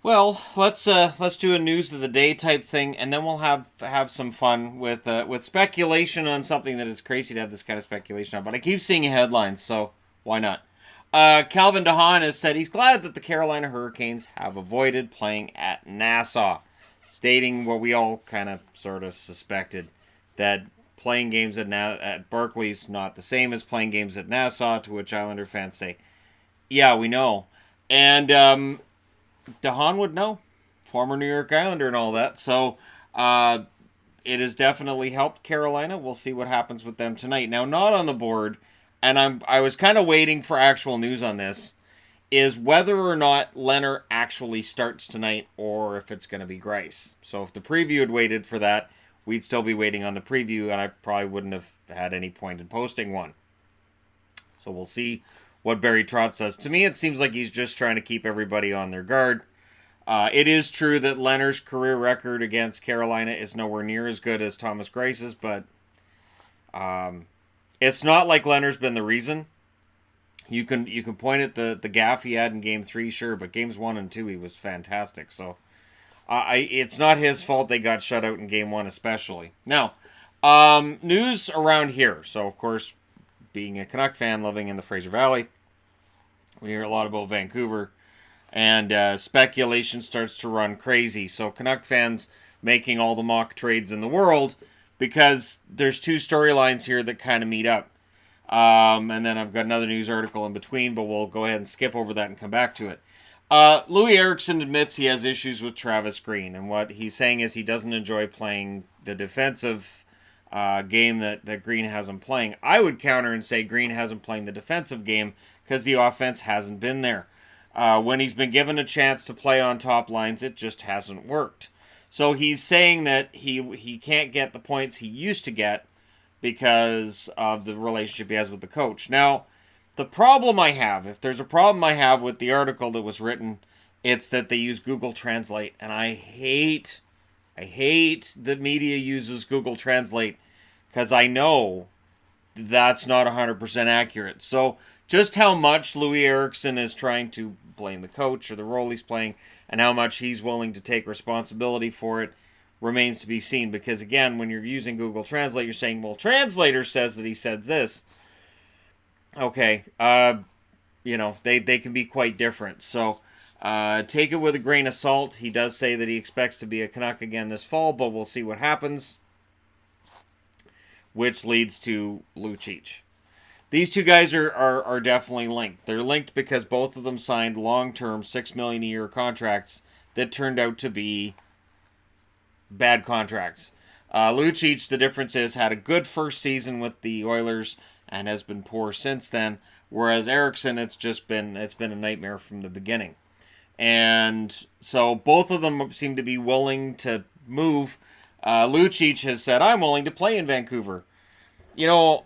Well, let's do a news of the day type thing, and then we'll have some fun with speculation on something that is crazy to have this kind of speculation on. But I keep seeing headlines, so why not? Calvin DeHaan has said he's glad that the Carolina Hurricanes have avoided playing at Nassau, stating what we all kind of sort of suspected, that playing games at Barclays not the same as playing games at Nassau. To which Islander fans say, "Yeah, we know," and DeHaan would know, former New York Islander and all that. So it has definitely helped Carolina. We'll see what happens with them tonight. Now, not on the board, and I was kind of waiting for actual news on this, is whether or not Leonard actually starts tonight or if it's going to be Grice. So if the preview had waited for that, we'd still be waiting on the preview, and I probably wouldn't have had any point in posting one. So we'll see what Barry Trotz does. To me, it seems like he's just trying to keep everybody on their guard. It is true that Leonard's career record against Carolina is nowhere near as good as Thomas Grice's, but it's not like Leonard's been the reason. You can point at the gaff he had in Game 3, sure, but Games 1 and 2 he was fantastic. So it's not his fault they got shut out in Game 1 especially. Now, news around here. So, of course, being a Canuck fan living in the Fraser Valley, we hear a lot about Vancouver, and speculation starts to run crazy. So Canuck fans making all the mock trades in the world because there's two storylines here that kind of meet up. And then I've got another news article in between, but we'll go ahead and skip over that and come back to it. Louis Eriksson admits he has issues with Travis Green, and what he's saying is he doesn't enjoy playing the defensive game that Green has him playing. I would counter and say Green hasn't playing the defensive game because the offense hasn't been there. When he's been given a chance to play on top lines, it just hasn't worked. So he's saying that he can't get the points he used to get because of the relationship he has with the coach. Now, the problem I have, if there's a problem I have with the article that was written, it's that they use Google Translate, and I hate that media uses Google Translate because I know that's not 100% accurate. So just how much Louis Eriksson is trying to blame the coach or the role he's playing and how much he's willing to take responsibility for it remains to be seen. Because, again, when you're using Google Translate, you're saying, well, translator says that he said this. Okay, they can be quite different. So take it with a grain of salt. He does say that he expects to be a Canuck again this fall, but we'll see what happens. Which leads to Lucic. These two guys are definitely linked. They're linked because both of them signed long-term $6 million a year contracts that turned out to be bad contracts. Lucic, the difference is, had a good first season with the Oilers and has been poor since then. Whereas Eriksson, it's been a nightmare from the beginning. And so both of them seem to be willing to move. Lucic has said, I'm willing to play in Vancouver. You know,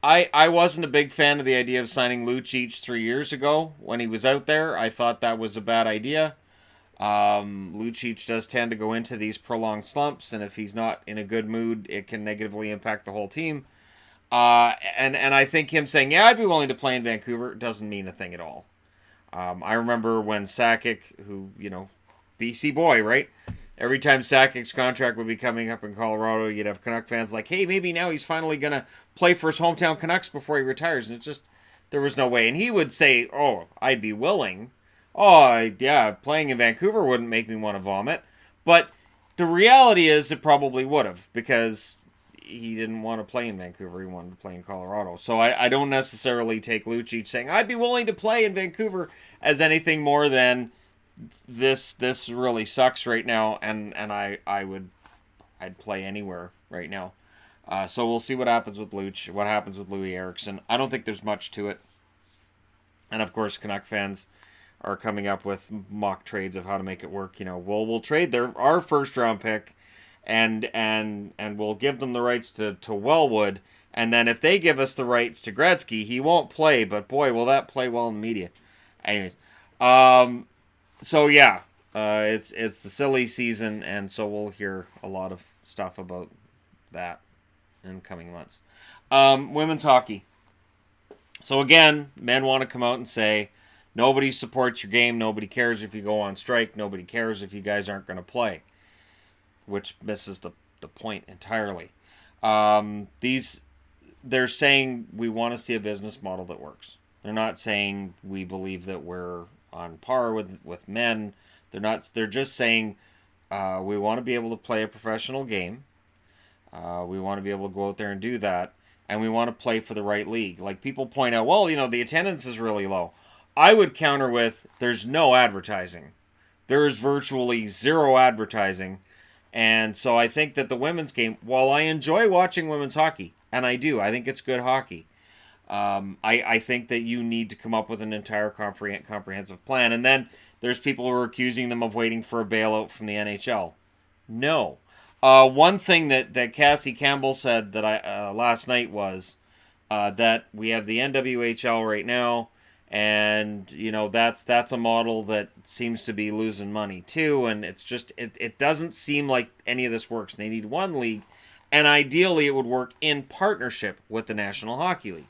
I wasn't a big fan of the idea of signing Lucic 3 years ago when he was out there. I thought that was a bad idea. Lucic does tend to go into these prolonged slumps, and if he's not in a good mood, it can negatively impact the whole team. And I think him saying, yeah, I'd be willing to play in Vancouver doesn't mean a thing at all. I remember when Sakic, who, BC boy, right? Every time Sakic's contract would be coming up in Colorado, you'd have Canuck fans like, hey, maybe now he's finally going to play for his hometown Canucks before he retires. And it's just, there was no way. And he would say, oh, I'd be willing. Oh, yeah, playing in Vancouver wouldn't make me want to vomit. But the reality is it probably would have, because he didn't want to play in Vancouver. He wanted to play in Colorado. So I don't necessarily take Lucic saying, I'd be willing to play in Vancouver as anything more than this really sucks right now, and I'd play anywhere right now. So we'll see what happens with Luch, what happens with Louis Eriksson. I don't think there's much to it. And of course, Canuck fans are coming up with mock trades of how to make it work. We'll trade our first round pick, and we'll give them the rights to Wellwood, and then if they give us the rights to Gretzky, he won't play. But boy, will that play well in the media. Anyways, so yeah, it's the silly season, and so we'll hear a lot of stuff about that in coming months. Women's hockey. So again, men want to come out and say, Nobody supports your game. Nobody cares if you go on strike. Nobody cares if you guys aren't going to play, which misses the point entirely. They're saying we want to see a business model that works. They're not saying we believe that we're on par with men. They're just saying we want to be able to play a professional game. We want to be able to go out there and do that, and we want to play for the right league. Like people point out, well, the attendance is really low. I would counter with there's no advertising. There is virtually zero advertising. And so I think that the women's game, while I enjoy watching women's hockey, and I do, I think it's good hockey, I think that you need to come up with an entire comprehensive plan. And then there's people who are accusing them of waiting for a bailout from the NHL. No. One thing that Cassie Campbell said that I last night was that we have the NWHL right now, and that's a model that seems to be losing money too, and it's just it doesn't seem like any of this works. They need one league, and ideally it would work in partnership with the National Hockey League,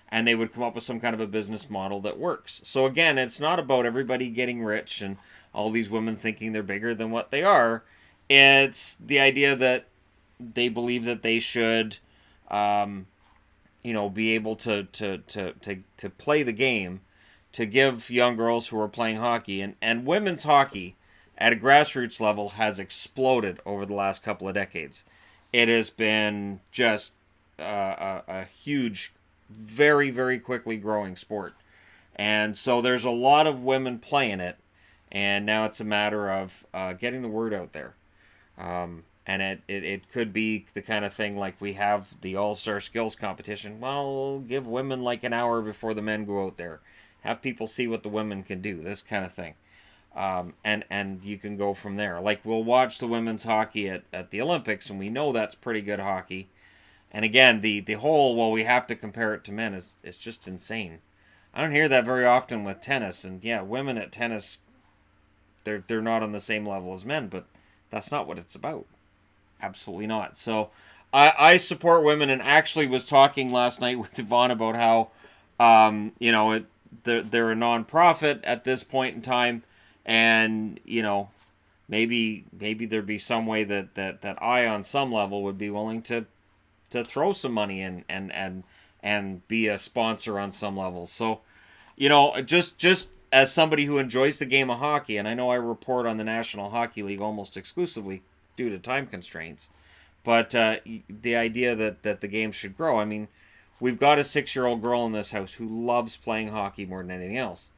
and they would come up with some kind of a business model that works. So again, it's not about everybody getting rich and all these women thinking they're bigger than what they are. It's the idea that they believe that they should be able to play the game, to give young girls who are playing hockey. And women's hockey at a grassroots level has exploded over the last couple of decades. It has been just a huge, very, very quickly growing sport. And so there's a lot of women playing it, and now it's a matter of getting the word out there. And it could be the kind of thing like we have the All-Star Skills Competition. Well, give women like an hour before the men go out there. Have people see what the women can do, this kind of thing. And you can go from there. Like we'll watch the women's hockey at the Olympics, and we know that's pretty good hockey. And again, the whole, well, we have to compare it to men is just insane. I don't hear that very often with tennis. And yeah, women at tennis, they're not on the same level as men, but that's not what it's about. Absolutely not. So I support women, and actually was talking last night with Yvonne about how, they're a non-profit at this point in time, and, maybe there'd be some way that I, on some level, would be willing to throw some money in and be a sponsor on some level. So, just as somebody who enjoys the game of hockey, and I know I report on the National Hockey League almost exclusively due to time constraints, but the idea that the game should grow. I mean, we've got a 6-year-old girl in this house who loves playing hockey more than anything else.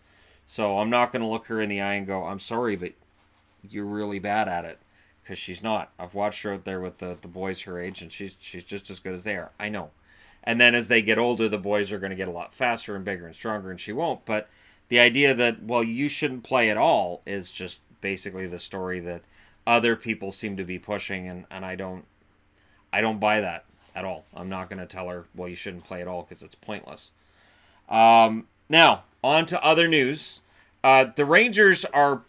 So I'm not going to look her in the eye and go, I'm sorry, but you're really bad at it. Because she's not. I've watched her out there with the boys her age, and she's just as good as they are. I know. And then as they get older, the boys are going to get a lot faster and bigger and stronger, and she won't. But the idea that, well, you shouldn't play at all is just basically the story that other people seem to be pushing, and I don't buy that at all. I'm not going to tell her, well, you shouldn't play at all, because it's pointless. Now, on to other news. The Rangers are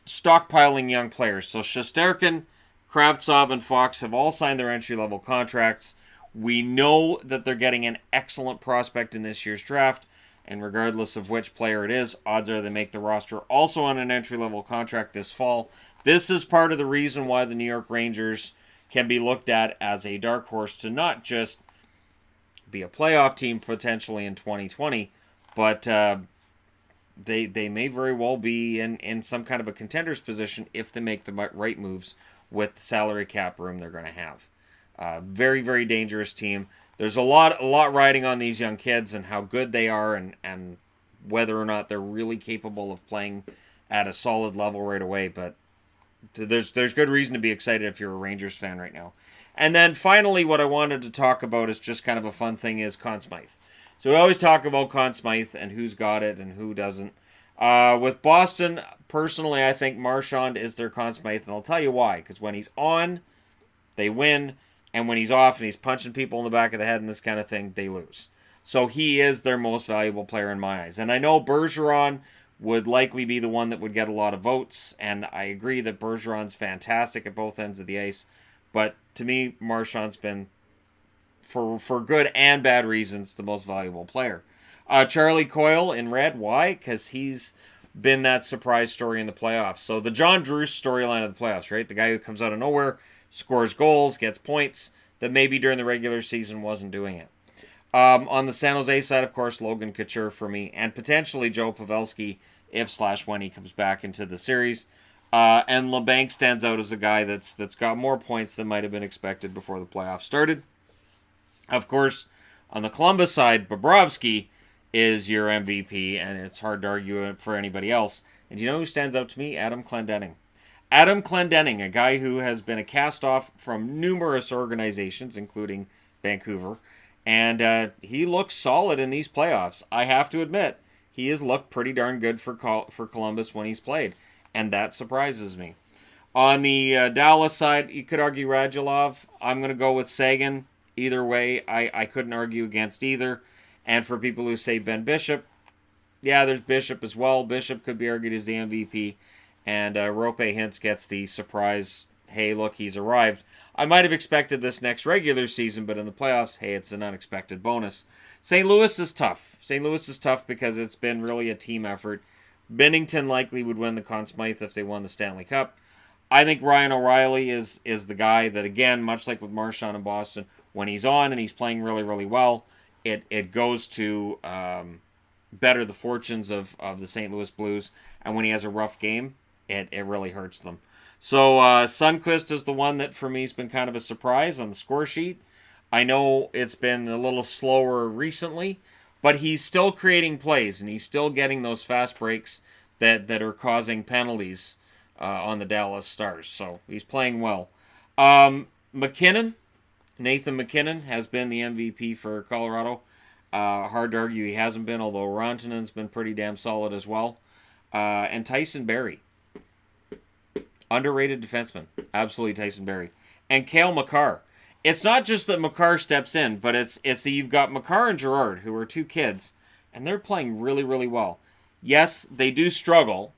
stockpiling young players. So Shesterkin, Kravtsov, and Fox have all signed their entry-level contracts. We know that they're getting an excellent prospect in this year's draft, and regardless of which player it is, odds are they make the roster also on an entry-level contract this fall. This is part of the reason why the New York Rangers can be looked at as a dark horse to not just be a playoff team potentially in 2020, but they may very well be in some kind of a contender's position if they make the right moves with the salary cap room they're going to have. Very, very dangerous team. There's a lot riding on these young kids and how good they are, and whether or not they're really capable of playing at a solid level right away. But there's good reason to be excited if you're a Rangers fan right now. And then finally, what I wanted to talk about is just kind of a fun thing is Conn Smythe. So we always talk about Conn Smythe and who's got it and who doesn't. With Boston, personally, I think Marchand is their Conn Smythe, and I'll tell you why. Because when he's on, they win, and when he's off and he's punching people in the back of the head and this kind of thing, they lose. So he is their most valuable player in my eyes. And I know Bergeron would likely be the one that would get a lot of votes, and I agree that Bergeron's fantastic at both ends of the ice. But to me, Marchand's been, for good and bad reasons, the most valuable player. Charlie Coyle in red. Why? Because he's been that surprise story in the playoffs. So the John Drews storyline of the playoffs, right? The guy who comes out of nowhere, scores goals, gets points, that maybe during the regular season wasn't doing it. On the San Jose side, of course, Logan Couture for me, and potentially Joe Pavelski if/when he comes back into the series. And LeBanc stands out as a guy that's got more points than might have been expected before the playoffs started. Of course, on the Columbus side, Bobrovsky is your MVP, and it's hard to argue it for anybody else. And you know who stands out to me? Adam Clendenning. Adam Clendenning, a guy who has been a cast-off from numerous organizations, including Vancouver, and he looks solid in these playoffs. I have to admit, he has looked pretty darn good for Columbus when he's played, and that surprises me. On the Dallas side, you could argue Radulov. I'm going to go with Sagan. Either way, I couldn't argue against either. And for people who say Ben Bishop, yeah, there's Bishop as well. Bishop could be argued as the MVP. And Rope Hintz gets the surprise, hey, look, he's arrived. I might have expected this next regular season, but in the playoffs, hey, it's an unexpected bonus. St. Louis is tough. St. Louis is tough because it's been really a team effort. Bennington likely would win the Conn Smythe if they won the Stanley Cup. I think Ryan O'Reilly is the guy that, again, much like with Marchand in Boston, when he's on and he's playing really, really well, it goes to better the fortunes of the St. Louis Blues. And when he has a rough game, it really hurts them. So Sundqvist is the one that for me has been kind of a surprise on the score sheet. I know it's been a little slower recently, but he's still creating plays and he's still getting those fast breaks that are causing penalties on the Dallas Stars. So he's playing well. McKinnon, Nathan McKinnon has been the MVP for Colorado. Hard to argue he hasn't been, although Rantanen's been pretty damn solid as well. And Tyson Barrie. Underrated defenseman. Absolutely Tyson Barrie. And Cale Makar. It's not just that Makar steps in, but it's that you've got Makar and Gerard, who are two kids, and they're playing really, really well. Yes, they do struggle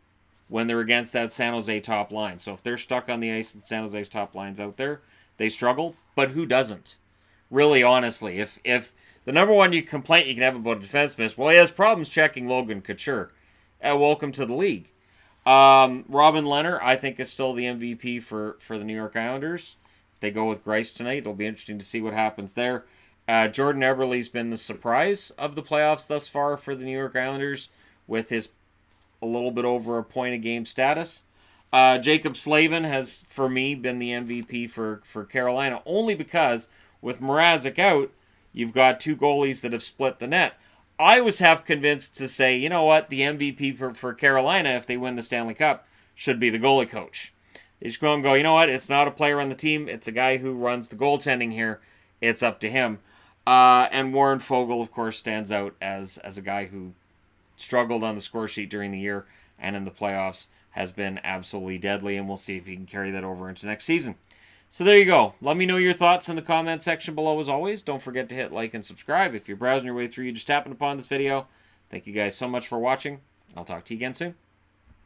when they're against that San Jose top line. So if they're stuck on the ice and San Jose's top line's out there, they struggle. But who doesn't? Really, honestly, if the number one complaint you can have about a defenseman is, well, he has problems checking Logan Couture. Welcome to the league. Robin Lehner, I think, is still the MVP for the New York Islanders. If they go with Greiss tonight, it'll be interesting to see what happens there. Jordan Eberle's been the surprise of the playoffs thus far for the New York Islanders with his a little bit over a point a game status. Jacob Slavin has, for me, been the MVP for Carolina, only because with Mrazek out, you've got two goalies that have split the net. I was half convinced to say, you know what, the MVP for Carolina, if they win the Stanley Cup, should be the goalie coach. They just go and go, you know what, it's not a player on the team, it's a guy who runs the goaltending here, it's up to him. And Warren Fogle, of course, stands out as a guy who struggled on the score sheet during the year and in the playoffs has been absolutely deadly, and we'll see if he can carry that over into next season. So there you go. Let me know your thoughts in the comment section below as always. Don't forget to hit like and subscribe. If you're browsing your way through, you just happened upon this video. Thank you guys so much for watching. I'll talk to you again soon.